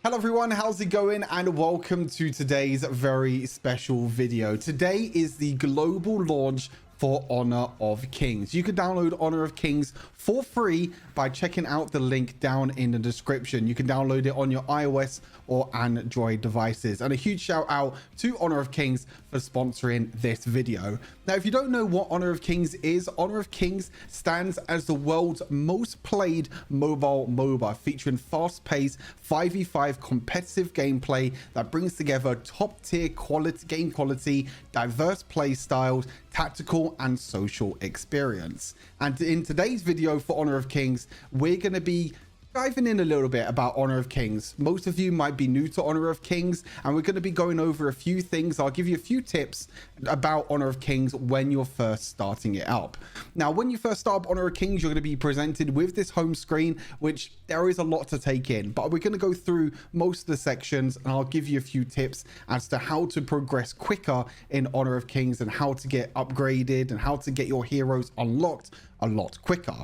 Hello everyone, how's it going? And welcome to today's very special video. Today is the global launch for Honor of Kings. You can download Honor of Kings for free by checking out the link down in the description. You can download it on your iOS or Android devices. And a huge shout out to Honor of Kings for sponsoring this video. Now, if you don't know what Honor of Kings is, Honor of Kings stands as the world's most played mobile MOBA, featuring fast-paced 5v5 competitive gameplay that brings together top-tier game quality, diverse play styles, tactical and social experience. And in today's video for Honor of Kings, we're going to be diving in a little bit about Honor of Kings. Most of you might be new to Honor of Kings, and we're going to be going over a few things. I'll give you a few tips about Honor of Kings when you're first starting it up. Now, when you first start up Honor of Kings, you're going to be presented with this home screen, which there is a lot to take in, but we're going to go through most of the sections, and I'll give you a few tips as to how to progress quicker in Honor of Kings and how to get upgraded and how to get your heroes unlocked a lot quicker.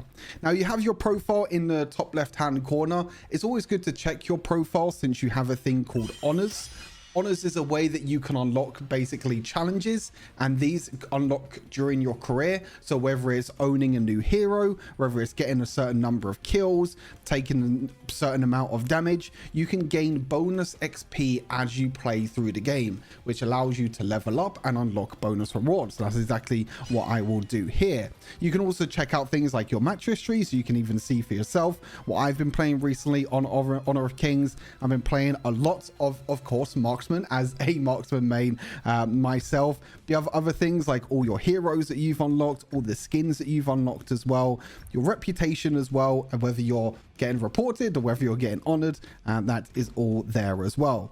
Now, you have your profile in the top left hand corner. It's always good to check your profile since you have a thing called honors. Honors is a way that you can unlock basically challenges, and these unlock during your career. So whether it's owning a new hero, whether it's getting a certain number of kills, taking a certain amount of damage, you can gain bonus XP as you play through the game, which allows you to level up and unlock bonus rewards. That's exactly what I will do here. You can also check out things like your match history, so you can even see for yourself what I've been playing recently on Honor of Kings. I've been playing a lot of course, marksman, as a marksman main myself. You have other things like all your heroes that you've unlocked, all the skins that you've unlocked as well, your reputation as well, and whether you're getting reported or whether you're getting honored, and that is all there as well.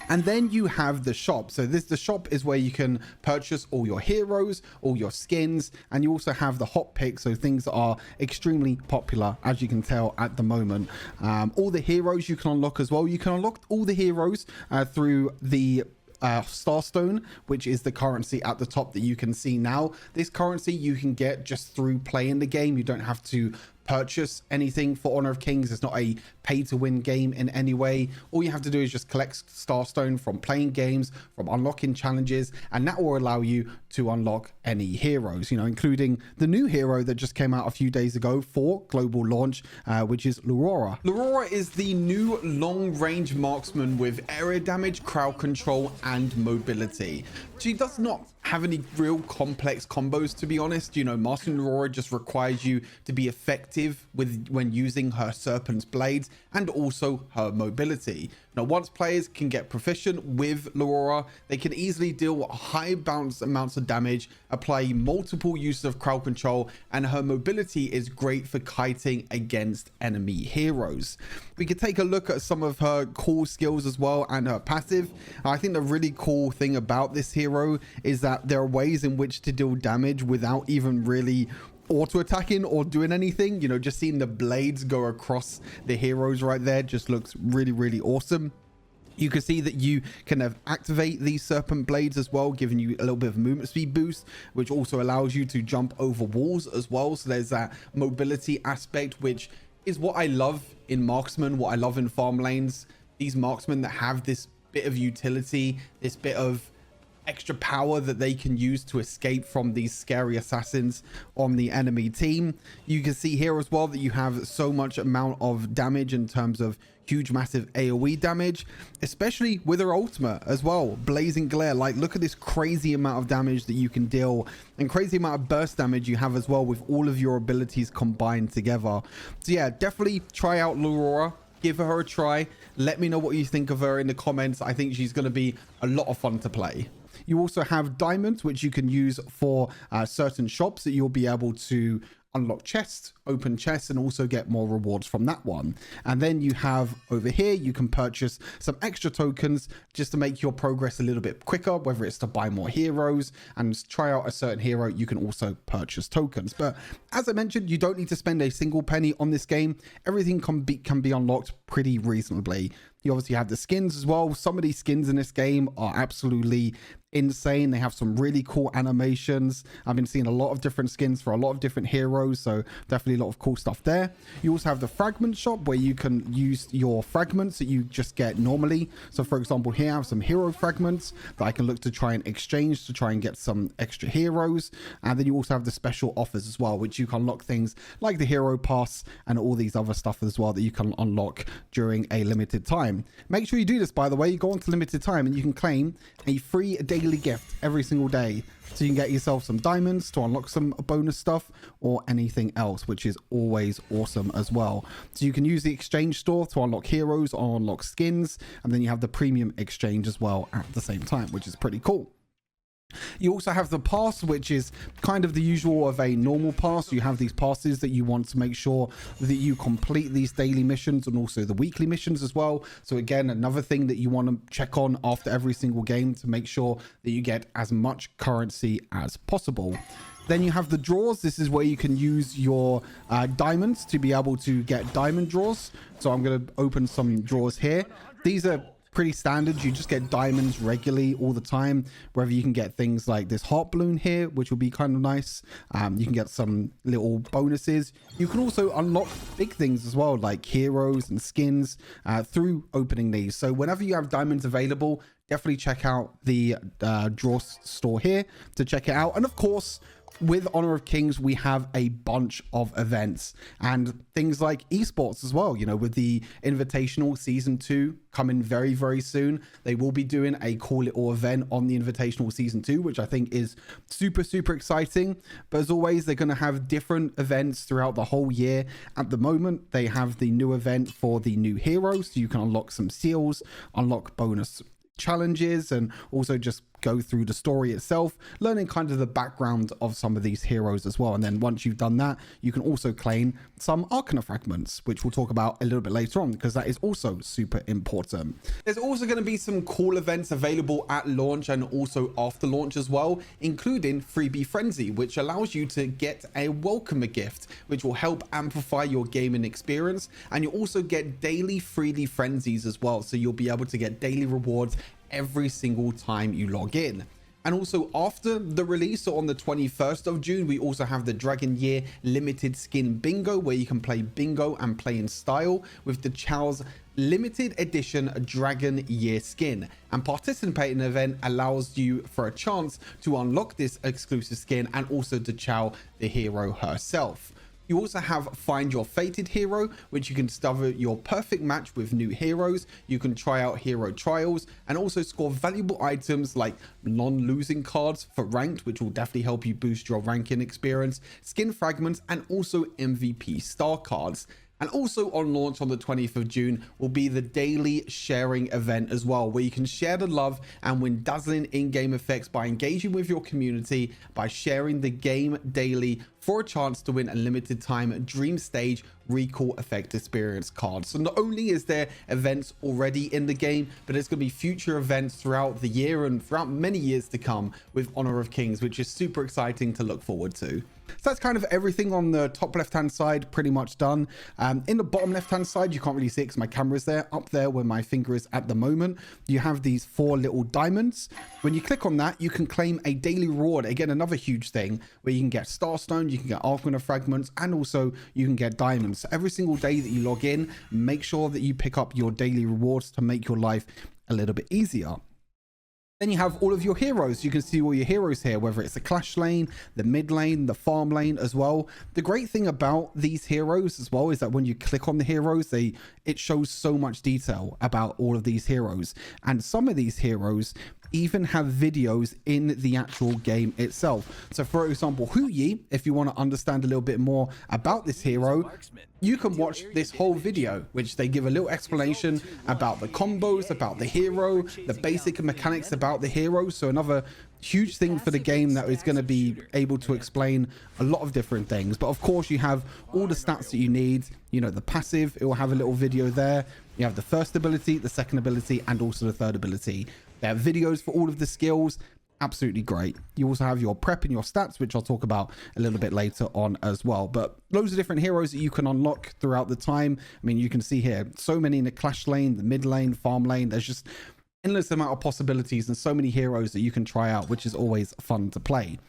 And then you have the shop. So the shop is where you can purchase all your heroes, all your skins, and you also have the hot picks, so things that are extremely popular, as you can tell at the moment. All the heroes you can unlock as well. You can unlock all the heroes through the Starstone, which is the currency at the top that you can see now. This currency you can get just through playing the game. You don't have to purchase anything for Honor of Kings. It's not a pay to win game in any way. All you have to do is just collect Starstone from playing games, from unlocking challenges, and that will allow you to unlock any heroes, you know, including the new hero that just came out a few days ago for global launch, which is Laurora. Laurora is the new long-range marksman with area damage, crowd control, and mobility. She does not have any real complex combos, to be honest. You know, mastering Aurora just requires you to be effective when using her Serpent's blades and also her mobility. Now, once players can get proficient with Aurora, they can easily deal high bounce amounts of damage, apply multiple uses of crowd control, and her mobility is great for kiting against enemy heroes. We could take a look at some of her cool skills as well and her passive. I think the really cool thing about this hero is that there are ways in which to deal damage without even really auto-attacking or doing anything. You know, just seeing the blades go across the heroes right there just looks really, really awesome. You can see that you can activate these serpent blades as well, giving you a little bit of movement speed boost, which also allows you to jump over walls as well. So there's that mobility aspect, which is what I love in marksman, what I love in farm lanes. These marksmen that have this bit of utility, this bit of extra power that they can use to escape from these scary assassins on the enemy team. You can see here as well that you have so much amount of damage in terms of huge massive AoE damage, especially with her ultimate as well, blazing glare. Like, look at this crazy amount of damage that you can deal, and crazy amount of burst damage you have as well with all of your abilities combined together. So yeah, definitely try out Laurora. Give her a try. Let me know what you think of her in the comments. I think she's going to be a lot of fun to play. You also have diamonds, which you can use for certain shops that you'll be able to unlock chests, open chests, and also get more rewards from that one. And then you have over here, you can purchase some extra tokens just to make your progress a little bit quicker, whether it's to buy more heroes and try out a certain hero. You can also purchase tokens. But as I mentioned, you don't need to spend a single penny on this game. Everything can be unlocked pretty reasonably. You obviously have the skins as well. Some of these skins in this game are absolutely insane. They have some really cool animations. I've been seeing a lot of different skins for a lot of different heroes, so definitely a lot of cool stuff there. You also have the fragment shop where you can use your fragments that you just get normally. So for example, here I have some hero fragments that I can look to try and exchange to try and get some extra heroes. And then you also have the special offers as well, which you can unlock things like the hero pass and all these other stuff as well that you can unlock during a limited time. Make sure you do this, by the way. You go on to limited time and you can claim a free daily gift every single day, so you can get yourself some diamonds to unlock some bonus stuff or anything else, which is always awesome as well. So you can use the exchange store to unlock heroes or unlock skins, and then you have the premium exchange as well at the same time, which is pretty cool. You also have the pass, which is kind of the usual of a normal pass. You have these passes that you want to make sure that you complete these daily missions and also the weekly missions as well. So again, another thing that you want to check on after every single game to make sure that you get as much currency as possible. Then you have the draws. This is where you can use your diamonds to be able to get diamond draws. So I'm going to open some draws here. These are pretty standard. You just get diamonds regularly all the time. Whether you can get things like this heart balloon here, which will be kind of nice. You can get some little bonuses. You can also unlock big things as well, like heroes and skins through opening these. So whenever you have diamonds available, definitely check out the draw store here to check it out. And of course, with Honor of Kings, we have a bunch of events and things like esports as well. You know, with the Invitational Season 2 coming very, very soon, they will be doing a cool little event on the Invitational Season 2, which I think is super, super exciting. But as always, they're going to have different events throughout the whole year. At the moment, they have the new event for the new heroes, so you can unlock some seals, unlock bonus challenges, and also just go through the story itself, learning kind of the background of some of these heroes as well. And then once you've done that, you can also claim some Arcana fragments, which we'll talk about a little bit later on, because that is also super important. There's also going to be some cool events available at launch and also after launch as well, including Freebie Frenzy, which allows you to get a welcome gift, which will help amplify your gaming experience. And you'll also get daily freely frenzies as well, so you'll be able to get daily rewards every single time you log in. And also after the release, so on the 21st of June, we also have the Dragon Year limited skin bingo, where you can play bingo and play in style with the Chow's limited edition Dragon Year skin. And participating in the event allows you for a chance to unlock this exclusive skin and also to Chow the hero herself. You also have Find Your Fated Hero, which you can discover your perfect match with new heroes. You can try out hero trials and also score valuable items like non-losing cards for ranked, which will definitely help you boost your ranking experience, skin fragments, and also MVP star cards. And also on launch on the 20th of June will be the daily sharing event as well, where you can share the love and win dazzling in-game effects by engaging with your community by sharing the game daily for a chance to win a limited time Dream Stage Recall Effect Experience card. So not only is there events already in the game, but there's going to be future events throughout the year and throughout many years to come with Honor of Kings, which is super exciting to look forward to. So that's kind of everything on the top left hand side, pretty much done. In the bottom left hand side, you can't really see it because my camera's there. Up there where my finger is at the moment, you have these 4 little diamonds. When you click on that, you can claim a daily reward. Again, another huge thing where you can get Starstone, you can get Arcana fragments, and also you can get diamonds. So every single day that you log in, make sure that you pick up your daily rewards to make your life a little bit easier. Then you have all of your heroes. You can see all your heroes here, whether it's the clash lane, the mid lane, the farm lane as well. The great thing about these heroes as well is that when you click on the heroes, it shows so much detail about all of these heroes. And some of these heroes even have videos in the actual game itself. So for example, Huyi, if you want to understand a little bit more about this hero, you can watch this whole video, which they give a little explanation about the combos, about the hero, the basic mechanics about the hero. So another huge thing for the game that is going to be able to explain a lot of different things. But of course, you have all the stats that you need. You know, the passive, it will have a little video there. You have the first ability, the second ability, and also the third ability. They have videos for all of the skills. Absolutely great. You also have your prep and your stats, which I'll talk about a little bit later on as well. But loads of different heroes that you can unlock throughout the time. I mean, you can see here so many in the clash lane, the mid lane, farm lane. There's just endless amount of possibilities and so many heroes that you can try out, which is always fun to play.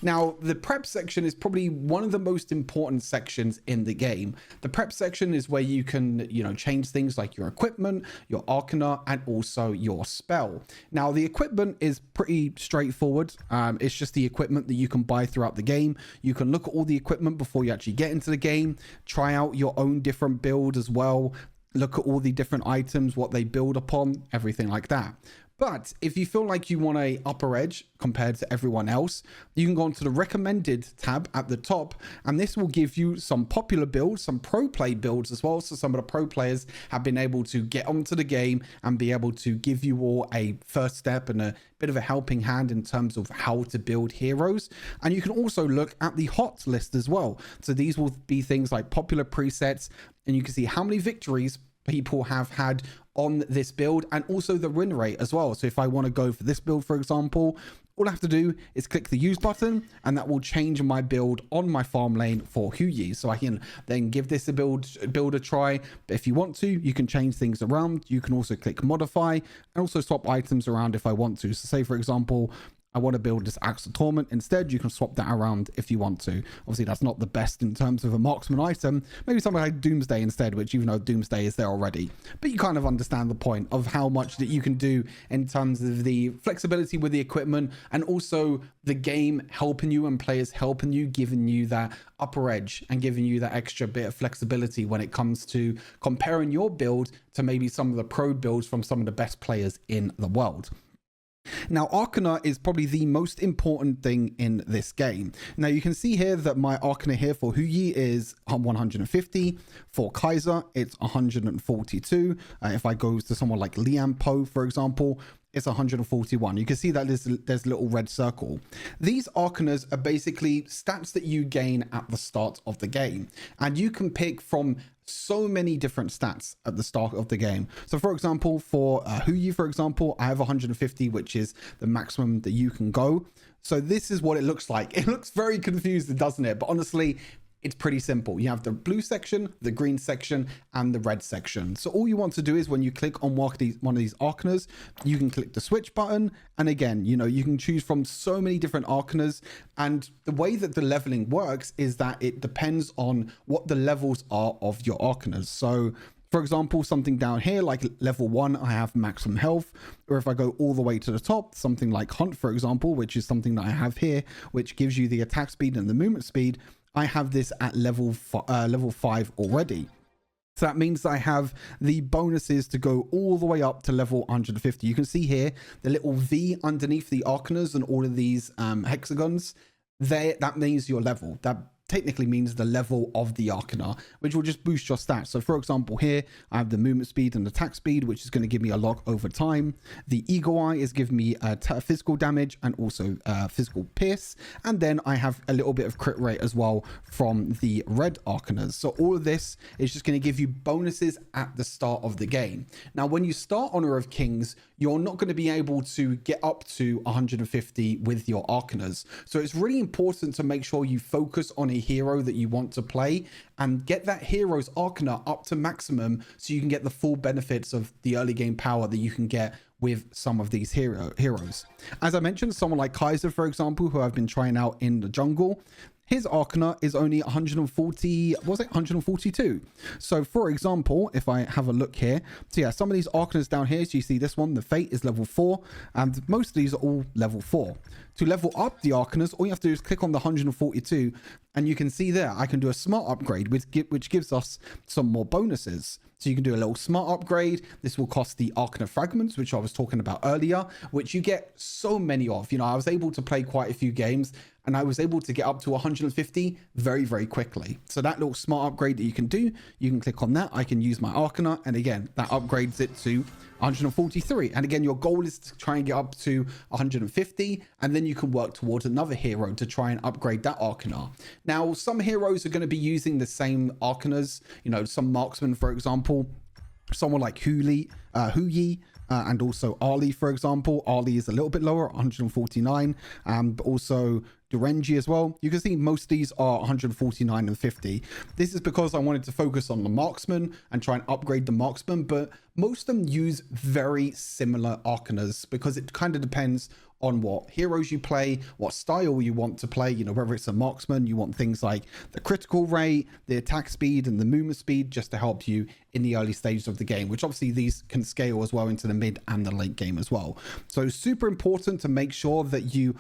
Now, the prep section is probably one of the most important sections in the game. The prep section is where you can, change things like your equipment, your arcana, and also your spell. Now, the equipment is pretty straightforward. It's just the equipment that you can buy throughout the game. You can look at all the equipment before you actually get into the game, try out your own different build as well, look at all the different items, what they build upon, everything like that. But if you feel like you want a upper edge compared to everyone else, you can go onto the recommended tab at the top, and this will give you some popular builds, some pro play builds as well. So some of the pro players have been able to get onto the game and be able to give you all a first step and a bit of a helping hand in terms of how to build heroes. And you can also look at the hot list as well. So these will be things like popular presets, and you can see how many victories people have had on this build and also the win rate as well. So if I want to go for this build, for example, all I have to do is click the use button, and that will change my build on my farm lane for Huyi. So I can then give this a build a try. But if you want to, you can change things around. You can also click modify and also swap items around if I want to. So say, for example, I want to build this Axe of Torment instead. You can swap that around if you want to. Obviously, that's not the best in terms of a marksman item. Maybe something like Doomsday instead, which even though Doomsday is there already. But you kind of understand the point of how much that you can do in terms of the flexibility with the equipment, and also the game helping you and players helping you, giving you that upper edge and giving you that extra bit of flexibility when it comes to comparing your build to maybe some of the pro builds from some of the best players in the world. Now, Arcana is probably the most important thing in this game. Now, you can see here that my Arcana here for Huyi is 150. For Kaiser, it's 142. If I go to someone like Liam Poe, for example, it's 141. You can see that there's a little red circle. These Arcanas are basically stats that you gain at the start of the game, and you can pick from so many different stats at the start of the game. So for example, for Huyi, for example, I have 150, which is the maximum that you can go. So this is what it looks like. It looks very confused, doesn't it? But honestly, it's pretty simple. You have the blue section, the green section, and the red section. So all you want to do is when you click on one of these Arcanas, you can click the switch button. And again, you can choose from so many different Arcanas. And the way that the leveling works is that it depends on what the levels are of your Arcanas. So for example, something down here like level 1, I have maximum health. Or if I go all the way to the top, something like Hunt, for example, which is something that I have here, which gives you the attack speed and the movement speed, I have this at level 5 already. So that means I have the bonuses to go all the way up to level 150. You can see here the little V underneath the Arcanas and all of these hexagons. That means your level. That technically means the level of the Arcana, which will just boost your stats. So for example, here I have the movement speed and attack speed, which is going to give me a lot over time. The Eagle Eye is giving me physical damage and also physical pierce. And then I have a little bit of crit rate as well from the red Arcanas. So all of this is just going to give you bonuses at the start of the game. Now, when you start Honor of Kings, you're not going to be able to get up to 150 with your Arcanas. So it's really important to make sure you focus on a hero that you want to play and get that hero's Arcana up to maximum so you can get the full benefits of the early game power that you can get with some of these heroes. As I mentioned, someone like Kaiser, for example, who I've been trying out in the jungle, his Arcana is only 142. So for example, if I have a look here, so yeah, some of these Arcanas down here, so you see this one, the Fate is level 4, and most of these are all level 4. To level up the Arcanas, all you have to do is click on the 142, and you can see there, I can do a smart upgrade, which gives us some more bonuses. So you can do a little smart upgrade. This will cost the Arcana fragments, which I was talking about earlier, which you get so many of. I was able to play quite a few games, and I was able to get up to 150 very, very quickly. So that little smart upgrade that you can do, you can click on that. I can use my Arcana, and again, that upgrades it to 143. And again, your goal is to try and get up to 150, and then you can work towards another hero to try and upgrade that Arcana. Now, some heroes are going to be using the same Arcanas, some marksmen, for example, someone like Huyi, and also Ali, for example. Ali is a little bit lower, 149, but also Durenji as well. You can see most of these are 149 and 50. This is because I wanted to focus on the marksman and try and upgrade the marksman, but most of them use very similar arcanas because it kind of depends on what heroes you play, what style you want to play. You know, whether it's a marksman, you want things like the critical rate, the attack speed, and the movement speed just to help you in the early stages of the game, which obviously these can scale as well into the mid and the late game as well. So super important to make sure that you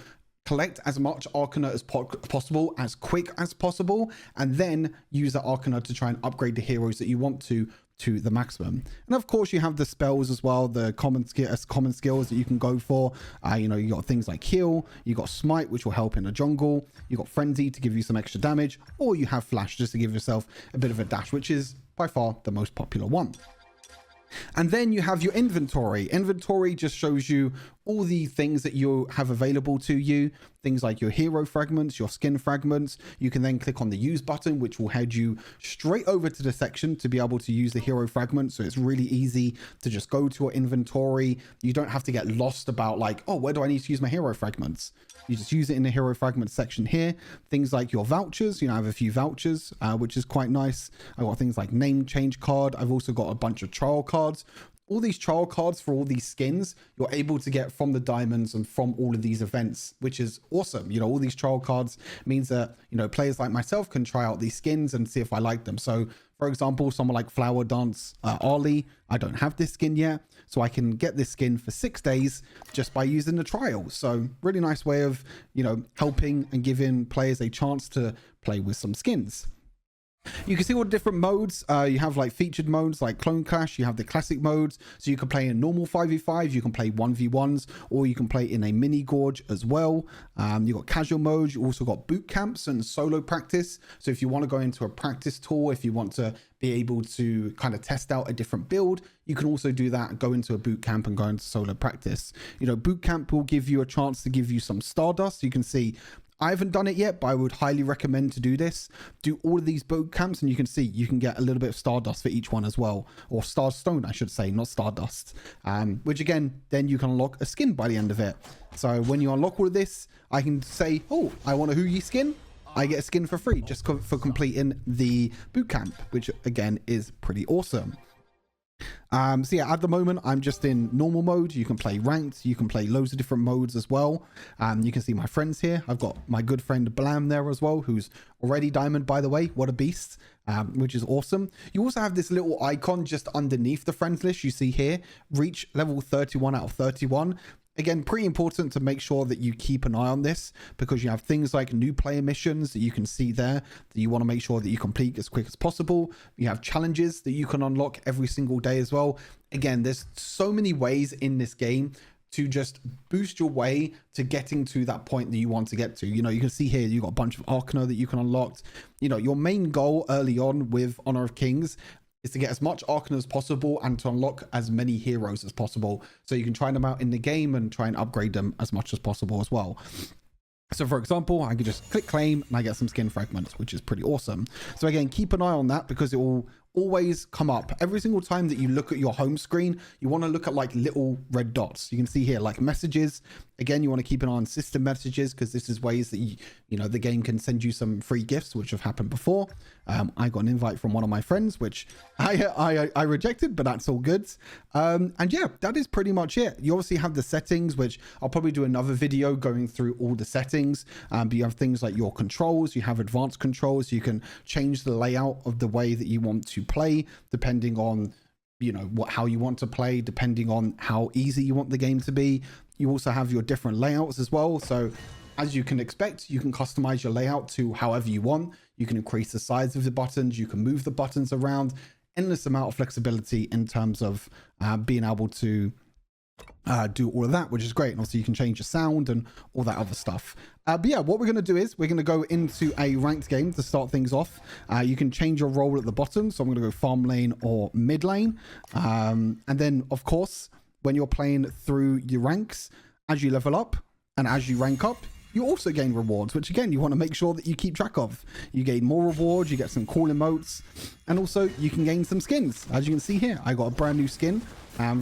collect as much arcana as possible, as quick as possible, and then use that arcana to try and upgrade the heroes that you want to the maximum. And of course you have the spells as well, the common skills that you can go for. You know, you got things like heal, you got smite, which will help in the jungle, you got frenzy to give you some extra damage, or you have flash just to give yourself a bit of a dash, which is by far the most popular one. And then you have your inventory. Inventory just shows you all the things that you have available to you, things like your hero fragments, your skin fragments. You can then click on the use button, which will head you straight over to the section to be able to use the hero fragments. So it's really easy to just go to your inventory. You don't have to get lost about like, oh, where do I need to use my hero fragments? You just use it in the hero fragments section here. Things like your vouchers, you know, I have a few vouchers, which is quite nice. I've got things like name change card. I've also got a bunch of trial cards. All these trial cards for all these skins you're able to get from the diamonds and from all of these events, which is awesome. You know, all these trial cards means that, you know, players like myself can try out these skins and see if I like them. So for example, someone like Flower Dance Ali, I don't have this skin yet, so I can get this skin for 6 days just by using the trial. So really nice way of, you know, helping and giving players a chance to play with some skins. You can see all the different modes. You have like featured modes like Clone Clash. You have the classic modes, so you can play in normal 5v5, you can play 1v1s, or you can play in a mini gorge as well. You got casual modes. You also got boot camps and solo practice. So if you want to go into a practice tour, if you want to be able to kind of test out a different build, you can also do that, go into a boot camp and go into solo practice. You know, boot camp will give you a chance to give you some Stardust. You can see I haven't done it yet, but I would highly recommend to do this. Do all of these boot camps and you can see you can get a little bit of Stardust for each one as well, or Starstone I should say, not Stardust, which again then you can unlock a skin by the end of it. So when you unlock all of this, I can say, oh, I want a Huyi skin, I get a skin for free just for completing the boot camp, which again is pretty awesome. So yeah, at the moment I'm just in normal mode. You can play ranked, you can play loads of different modes as well. You can see my friends here. I've got my good friend Blam there as well, who's already diamond, by the way. What a beast, which is awesome. You also have this little icon just underneath the friends list. You see here, reach level 31 out of 31. Again, pretty important to make sure that you keep an eye on this, because you have things like new player missions that you can see there that you want to make sure that you complete as quick as possible. You have challenges that you can unlock every single day as well. Again, there's so many ways in this game to just boost your way to getting to that point that you want to get to. You know, you can see here, you've got a bunch of Arcana that you can unlock. You know, your main goal early on with Honor of Kings is to get as much Arcana as possible and to unlock as many heroes as possible, so you can try them out in the game and try and upgrade them as much as possible as well. So for example, I can just click claim and I get some skin fragments, which is pretty awesome. So again, keep an eye on that, because it will always come up every single time that you look at your home screen. You want to look at like little red dots. You can see here like messages. Again, you want to keep an eye on system messages, because this is ways that you know the game can send you some free gifts, which have happened before. I got an invite from one of my friends, which I rejected, but that's all good. And yeah, that is pretty much it. You obviously have the settings, which I'll probably do another video going through all the settings. But you have things like your controls. You have advanced controls. You can change the layout of the way that you want to play, depending on, you know, how you want to play, depending on how easy you want the game to be. You also have your different layouts as well. So as you can expect, you can customize your layout to however you want. You can increase the size of the buttons, you can move the buttons around. Endless amount of flexibility in terms of being able to do all of that, which is great. And also you can change your sound and all that other stuff. But yeah, what we're going to do is we're going to go into a ranked game to start things off. You can change your role at the bottom, so I'm going to go farm lane or mid lane, and then of course when you're playing through your ranks, as you level up and as you rank up, you also gain rewards, which again, you want to make sure that you keep track of. You gain more rewards, you get some cool emotes, and also you can gain some skins. As you can see here, I got a brand new skin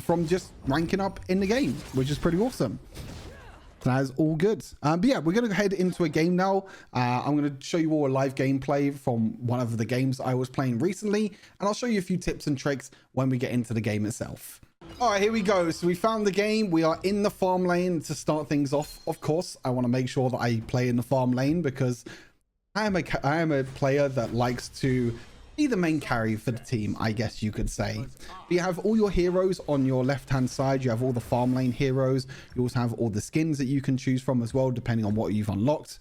from just ranking up in the game, which is pretty awesome. That is all good. But yeah, we're going to head into a game now. I'm going to show you all a live gameplay from one of the games I was playing recently, and I'll show you a few tips and tricks when we get into the game itself. All right, here we go. So we found the game. We are in the farm lane to start things off. Of course, I want to make sure that I play in the farm lane because I am a player that likes to be the main carry for the team, I guess you could say. You have all your heroes on your left-hand side. You have all the farm lane heroes. You also have all the skins that you can choose from as well, depending on what you've unlocked.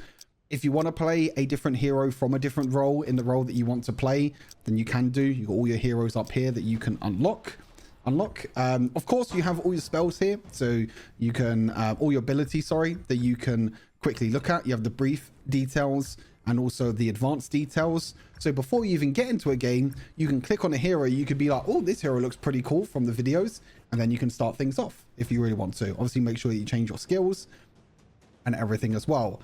If you want to play a different hero from a different role in the role that you want to play, then you can do. You've got all your heroes up here that you can unlock. Of course, you have all your spells here, so you can all your abilities, sorry, that you can quickly look at. You have the brief details and also the advanced details. So before you even get into a game, you can click on a hero. You could be like, oh, this hero looks pretty cool from the videos, and then you can start things off if you really want to. Obviously, make sure that you change your skills and everything as well.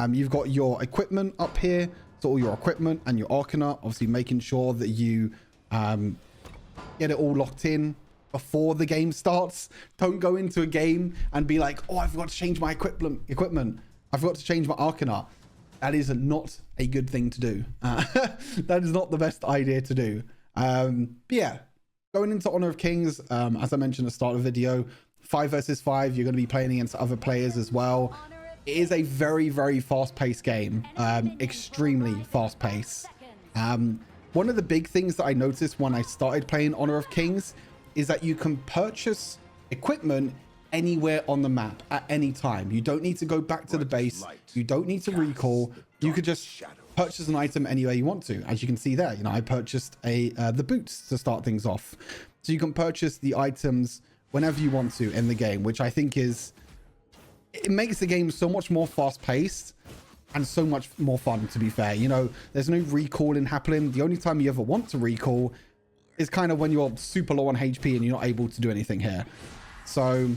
You've got your equipment up here, so all your equipment and your arcana, obviously making sure that you get it all locked in before the game starts. Don't go into a game and be like, oh, I forgot to change my equipment. I forgot to change my arcana. That is not a good thing to do. That is not the best idea to do. But yeah, going into Honor of Kings, as I mentioned at the start of the video, 5 versus 5, you're going to be playing against other players as well. It is a very, very fast-paced game. Extremely fast-paced. One of the big things that I noticed when I started playing Honor of Kings is that you can purchase equipment anywhere on the map at any time. You don't need to go back to the base. You don't need to recall. You could just purchase an item anywhere you want to. As you can see there, you know, I purchased the boots to start things off. So you can purchase the items whenever you want to in the game, which I think it makes the game so much more fast-paced and so much more fun, to be fair. You know, there's no recalling happening. The only time you ever want to recall is kind of when you're super low on HP and you're not able to do anything here. So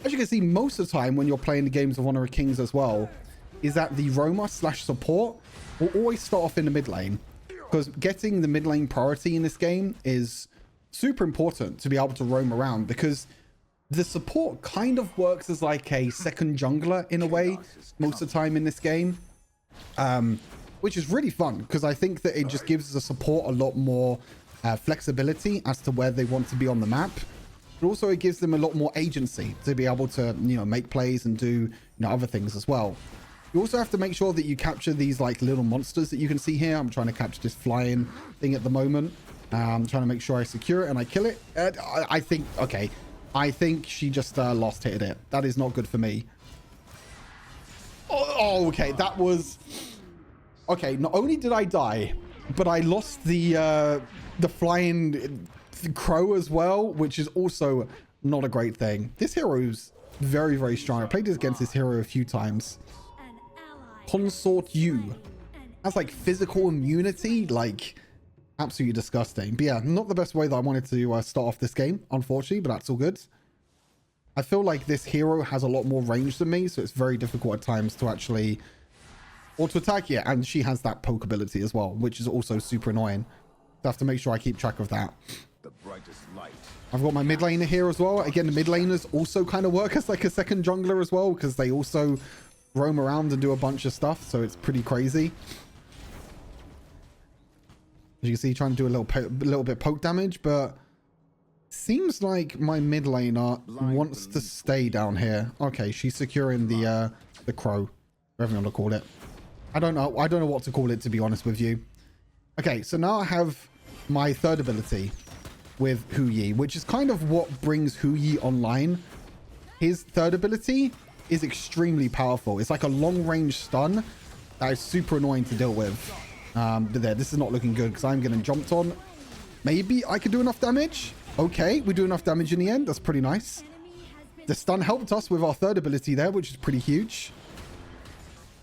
as you can see, most of the time when you're playing the games of Honor of Kings as well, is that the roamer / support will always start off in the mid lane, because getting the mid lane priority in this game is super important to be able to roam around, because the support kind of works as like a second jungler in a way most of the time in this game, which is really fun because I think that it just gives the support a lot more flexibility as to where they want to be on the map. But also it gives them a lot more agency to be able to, you know, make plays and do, you know, other things as well. You also have to make sure that you capture these like little monsters that you can see here. I'm trying to capture this flying thing at the moment. I'm trying to make sure I secure it and I kill it. I think, okay, I think she just lost hitted it. That is not good for me. Oh, okay, that was... Okay, not only did I die, but I lost the flying crow as well, which is also not a great thing. This hero is very, very strong. I played against this hero a few times. Consort U. That's like physical immunity, like absolutely disgusting. But yeah, not the best way that I wanted to start off this game, unfortunately, but that's all good. I feel like this hero has a lot more range than me, so it's very difficult at times to actually auto attack. Yeah, and she has that poke ability as well, which is also super annoying. I have to make sure I keep track of that. The brightest light. I've got my mid laner here as well. Again, the mid laners also kind of work as like a second jungler as well, because they also roam around and do a bunch of stuff, so it's pretty crazy. As you can see, trying to do a little bit poke damage, but seems like my mid laner wants to stay down here. Okay, she's securing the crow, whatever you want to call it. I don't know what to call it, to be honest with you. Okay, so now I have my third ability with Hu Yi, which is kind of what brings Hu Yi online. His third ability is extremely powerful. It's like a long range stun that is super annoying to deal with. But there, this is not looking good because I'm getting jumped on. Maybe I could do enough damage. Okay, we do enough damage in the end. That's pretty nice. The stun helped us with our third ability there, which is pretty huge.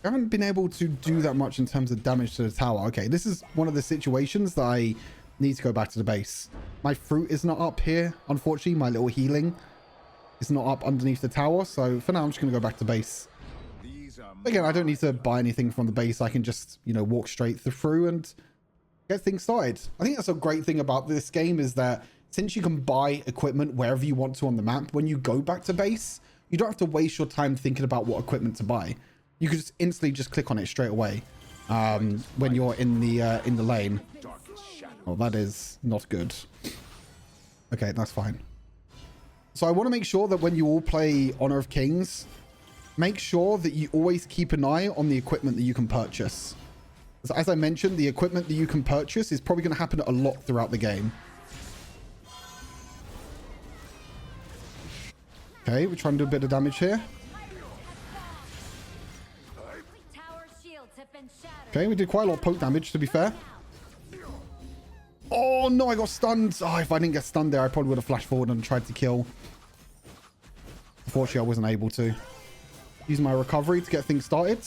I haven't been able to do that much in terms of damage to the tower. Okay, this is one of the situations that I need to go back to the base. My fruit is not up here. Unfortunately, my little healing is not up underneath the tower. So for now, I'm just going to go back to base. Again, I don't need to buy anything from the base. I can just, you know, walk straight through and get things started. I think that's a great thing about this game is that since you can buy equipment wherever you want to on the map, when you go back to base, you don't have to waste your time thinking about what equipment to buy. You can just instantly just click on it straight away when you're in the lane. Oh, that is not good. Okay, that's fine. So I want to make sure that when you all play Honor of Kings, make sure that you always keep an eye on the equipment that you can purchase. As I mentioned, the equipment that you can purchase is probably going to happen a lot throughout the game. Okay, we're trying to do a bit of damage here. Okay, we did quite a lot of poke damage, to be fair. Oh, no, I got stunned. Oh, if I didn't get stunned there, I probably would have flashed forward and tried to kill. Unfortunately, I wasn't able to. Use my recovery to get things started.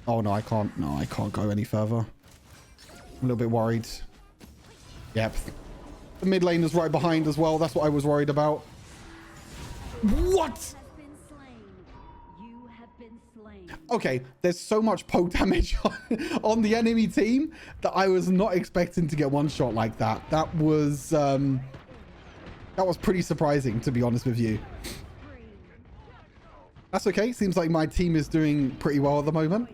Oh, no, I can't. No, I can't go any further. I'm a little bit worried. Yep. The mid lane is right behind as well. That's what I was worried about. What? Okay, there's so much poke damage on the enemy team that I was not expecting to get one shot like that. That was pretty surprising, to be honest with you. That's okay. Seems like my team is doing pretty well at the moment.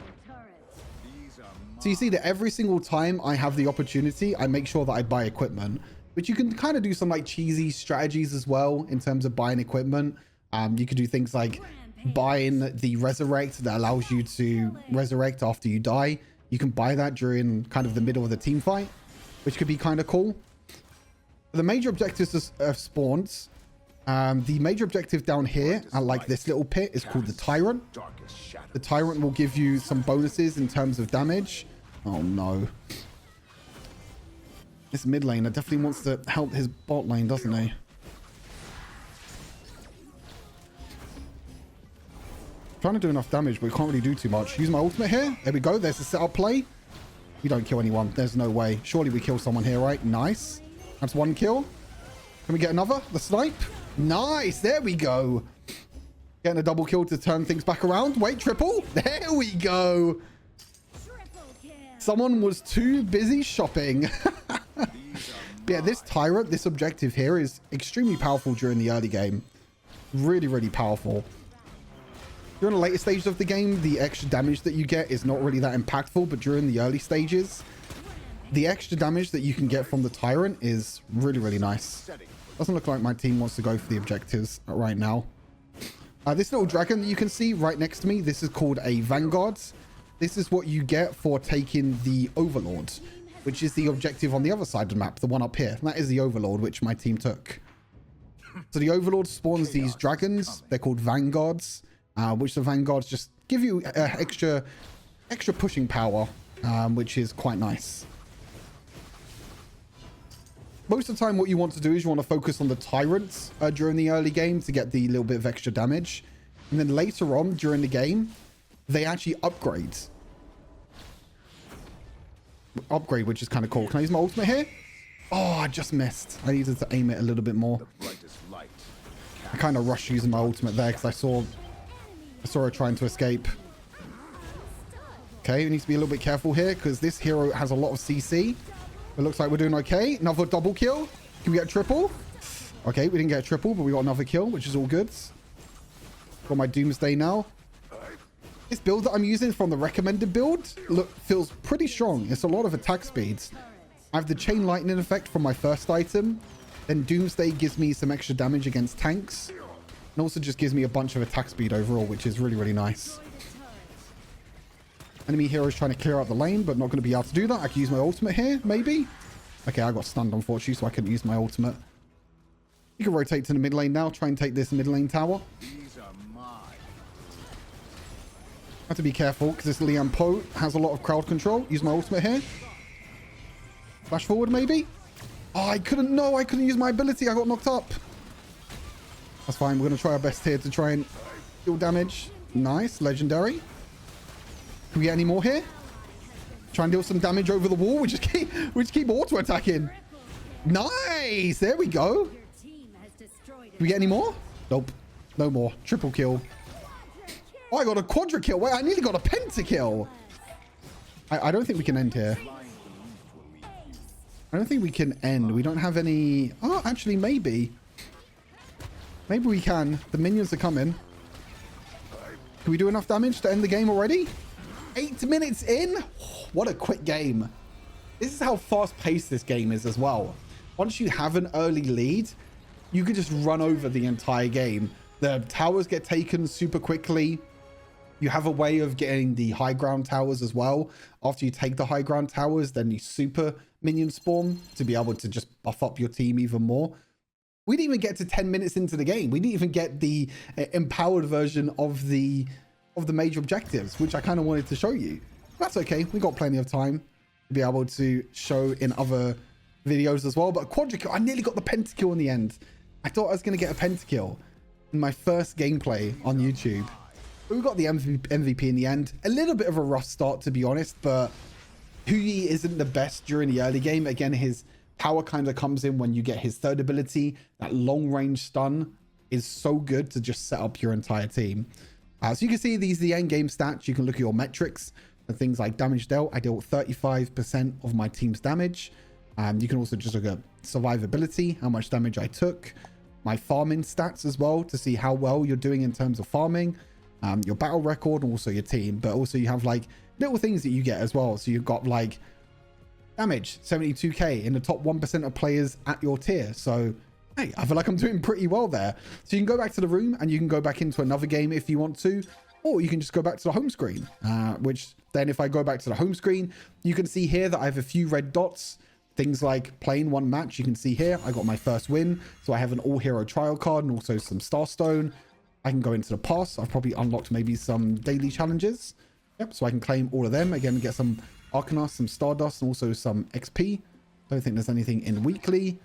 So you see that every single time I have the opportunity, I make sure that I buy equipment, but you can kind of do some like cheesy strategies as well in terms of buying equipment. You could do things like buying the resurrect that allows you to resurrect after you die. You can buy that during kind of the middle of the team fight, which could be kind of cool. The major objectives of spawns. The major objective down here, like this little pit, is called the Tyrant. The Tyrant will give you some bonuses in terms of damage. Oh no. This mid laner definitely wants to help his bot lane, doesn't he? Trying to do enough damage, but we can't really do too much. Use my ultimate here. There we go. There's the setup play. We don't kill anyone. There's no way. Surely we kill someone here, right? Nice. That's one kill. Can we get another? The snipe. Nice. There we go. Getting a double kill to turn things back around. Wait, triple. There we go. Someone was too busy shopping. Yeah, this Tyrant, this objective here is extremely powerful during the early game. Really, really powerful. During the later stages of the game, the extra damage that you get is not really that impactful, but during the early stages, the extra damage that you can get from the Tyrant is really, really nice. Doesn't look like my team wants to go for the objectives right now. This little dragon that you can see right next to me, this is called a Vanguard. This is what you get for taking the Overlord, which is the objective on the other side of the map, the one up here. That is the Overlord, which my team took. So the Overlord spawns these dragons. They're called Vanguards. Which the Vanguards just give you extra pushing power, which is quite nice. Most of the time, what you want to do is you want to focus on the Tyrants during the early game to get the little bit of extra damage. And then later on during the game, they actually upgrade. Which is kind of cool. Can I use my ultimate here? Oh, I just missed. I needed to aim it a little bit more. I kind of rushed using my ultimate there because I saw her trying to escape. Okay, we need to be a little bit careful here because this hero has a lot of CC. It looks like we're doing okay. Another double kill. Can we get a triple? Okay, we didn't get a triple, but we got another kill, which is all good. Got my Doomsday now. This build that I'm using from the recommended build feels pretty strong. It's a lot of attack speeds. I have the Chain Lightning effect from my first item. Then Doomsday gives me some extra damage against tanks. And also just gives me a bunch of attack speed overall, which is really, really nice. Enemy hero is trying to clear out the lane, but not going to be able to do that. I can use my ultimate here, maybe. Okay, I got stunned, unfortunately, so I couldn't use my ultimate. You can rotate to the mid lane now. Try and take this mid lane tower. I have to be careful because this Liam Poe has a lot of crowd control. Use my ultimate here. Flash forward, maybe. Oh, I couldn't use my ability. I got knocked up. That's fine. We're going to try our best here to try and deal damage. Nice. Legendary. Can we get any more here? Try and deal some damage over the wall. We just keep auto-attacking. Nice. There we go. Can we get any more? Nope. No more. Triple kill. Oh, I got a quadra kill. Wait, I nearly got a pentakill. I don't think we can end here. I don't think we can end. We don't have any... Oh, actually, maybe. Maybe we can. The minions are coming. Can we do enough damage to end the game already? 8 minutes in? What a quick game. This is how fast-paced this game is as well. Once you have an early lead, you can just run over the entire game. The towers get taken super quickly. You have a way of getting the high ground towers as well. After you take the high ground towers, then you super minion spawn to be able to just buff up your team even more. We didn't even get to 10 minutes into the game. We didn't even get the empowered version of the major objectives, which I kind of wanted to show you. That's okay. We got plenty of time to be able to show in other videos as well. But a quadra kill, I nearly got the pentakill in the end. I thought I was going to get a pentakill in my first gameplay on YouTube. But we got the MVP in the end. A little bit of a rough start, to be honest, but Huyi isn't the best during the early game. Again, his power kind of comes in when you get his third ability. That long range stun is so good to just set up your entire team. So you can see these are the end game stats. You can look at your metrics and things like damage dealt. I dealt 35% of my team's damage. You can also just look at survivability, how much damage I took, my farming stats as well to see how well you're doing in terms of farming, your battle record, and also your team. But also you have like little things that you get as well. So you've got like damage 72k in the top 1% of players at your tier. So hey, I feel like I'm doing pretty well there. So you can go back to the room and you can go back into another game if you want to, or you can just go back to the home screen, which then if I go back to the home screen, you can see here that I have a few red dots, things like playing one match. You can see here, I got my first win. So I have an all hero trial card and also some Starstone. I can go into the past. I've probably unlocked maybe some daily challenges. Yep. So I can claim all of them again, get some Arcanas, some Stardust, and also some XP. Don't think there's anything in weekly.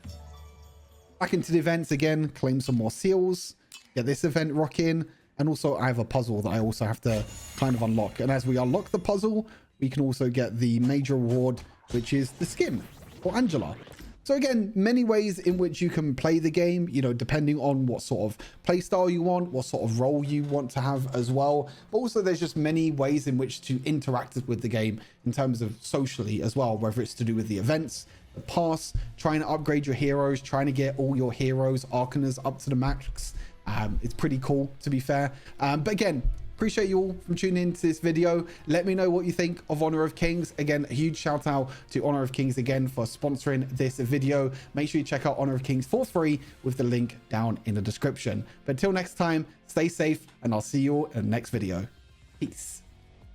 Back into the events again, claim some more seals, get this event rocking, and also I have a puzzle that I also have to kind of unlock. And as we unlock the puzzle, we can also get the major reward, which is the skin for Angela. So again, many ways in which you can play the game, you know, depending on what sort of play style you want, what sort of role you want to have as well. But also there's just many ways in which to interact with the game in terms of socially as well, whether it's to do with the events, the pass, trying to upgrade your heroes, trying to get all your heroes, Arcanas up to the max. It's pretty cool, to be fair. But again, appreciate you all from tuning into this video. Let me know what you think of Honor of Kings. Again, a huge shout out to Honor of Kings again for sponsoring this video. Make sure you check out Honor of Kings for free with the link down in the description. But until next time, stay safe and I'll see you all in the next video. Peace.